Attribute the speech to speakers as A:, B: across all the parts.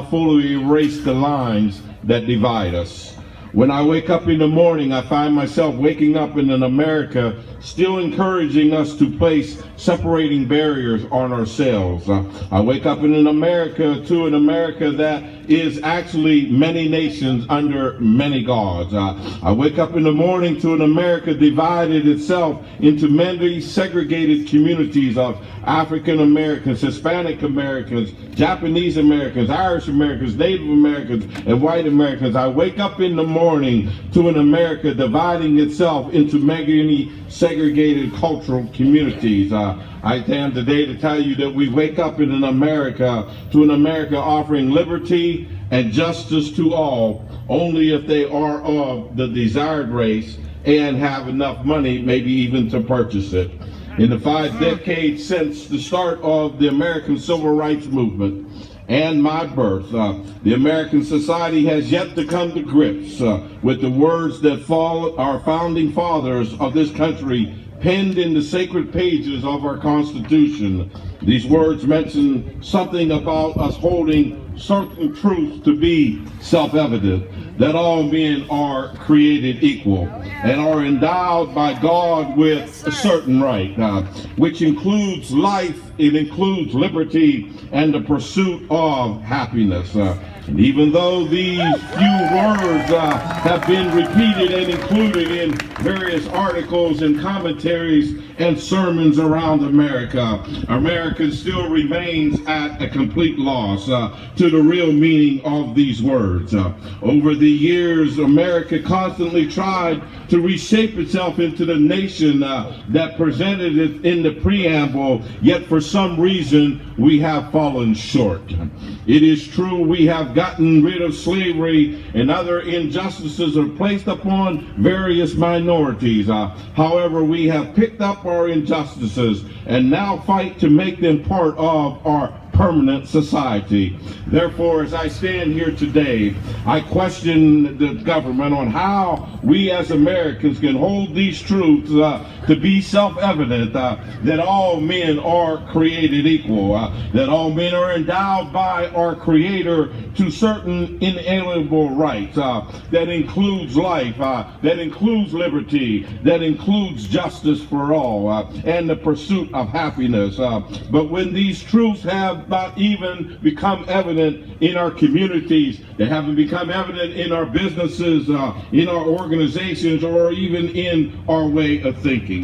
A: fully erase the lines that divide us. When I wake up in the morning, I find myself waking up in an America still encouraging us to place separating barriers on ourselves. I wake up in an America that is actually many nations under many gods. I wake up in the morning to an America divided itself into many segregated communities of African Americans, Hispanic Americans, Japanese Americans, Irish Americans, Native Americans, and white Americans. I wake up in the morning to an America dividing itself into many segregated cultural communities. I stand today to tell you that we wake up in an America offering liberty and justice to all, only if they are of the desired race and have enough money, maybe even to purchase it. In the 5 decades since the start of the American Civil Rights Movement and my birth, the American society has yet to come to grips with the words that our founding fathers of this country penned in the sacred pages of our Constitution. These words mention something about us holding certain truths to be self-evident, that all men are created equal and are endowed by God with a certain right, which includes life, it includes liberty, and the pursuit of happiness. And even though these few words have been repeated and included in various articles and commentaries and sermons around America, America still remains at a complete loss to the real meaning of these words. Over the years, America constantly tried to reshape itself into the nation that presented it in the preamble, yet for some reason we have fallen short. It is true we have gotten rid of slavery and other injustices are placed upon various minorities. However, we have picked up our injustices and now fight to make them part of our permanent society. Therefore, as I stand here today, I question the government on how we as Americans can hold these truths to be self-evident, that all men are created equal, that all men are endowed by our Creator to certain inalienable rights, that includes life, that includes liberty, that includes justice for all, and the pursuit of happiness. But when these truths have not even become evident in our communities, they haven't become evident in our businesses, in our organizations, or even in our way of thinking.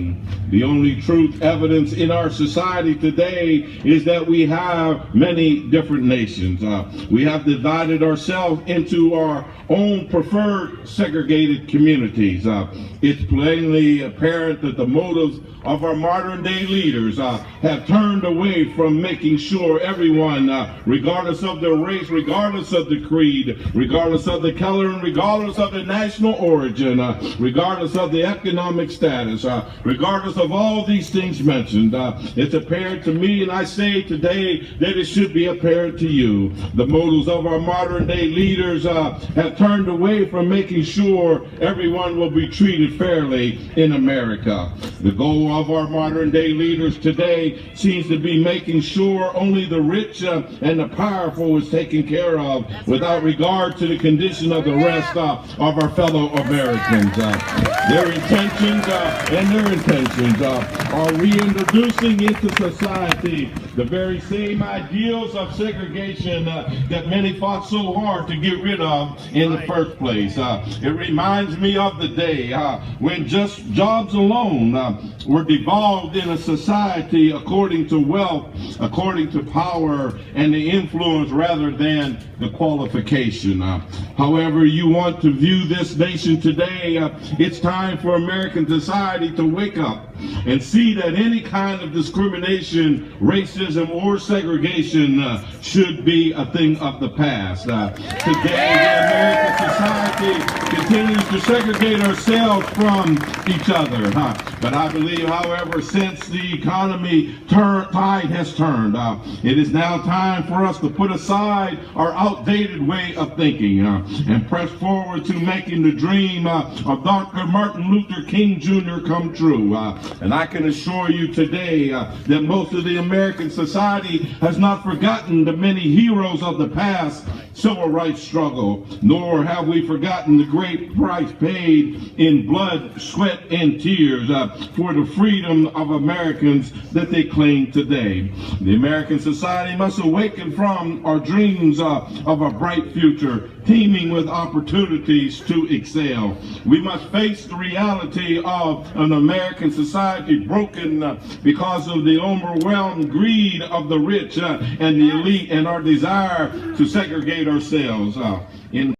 A: The only truth evidence in our society today is that we have many different nations. We have divided ourselves into our own preferred segregated communities. It's plainly apparent that the motives of our modern day leaders have turned away from making sure everyone, regardless of their race, regardless of the creed, regardless of the color, and regardless of the national origin, regardless of the economic status, regardless of all these things mentioned, it's apparent to me, and I say today that it should be apparent to you. The motives of our modern day leaders have turned away from making sure everyone will be treated fairly in America. The goal of our modern day leaders today seems to be making sure only the rich and the powerful is taken care of without regard to the condition of the rest of our fellow Americans. Their intentions are reintroducing into society the very same ideals of segregation that many fought so hard to get rid of in the first place. It reminds me of the day when just jobs alone were devolved in a society according to wealth, according to power, and the influence rather than the qualification. However you want to view this nation today, it's time for American society to wake up and see that any kind of discrimination, racism, or segregation should be a thing of the past. Today, the American society continues to segregate ourselves from each other. But I believe, however, since the economy tide has turned, it is now time for us to put aside our outdated way of thinking and press forward to making the dream of Dr. Martin Luther King Jr. come true. And I can assure you today that most of the American society has not forgotten the many heroes of the past civil rights struggle, nor have we forgotten the great price paid in blood, sweat, and tears for the freedom of Americans that they claim today. The American society must awaken from our dreams of a bright future, teeming with opportunities to excel. We must face the reality of an American society broken because of the overwhelming greed of the rich and the elite, and our desire to segregate ourselves in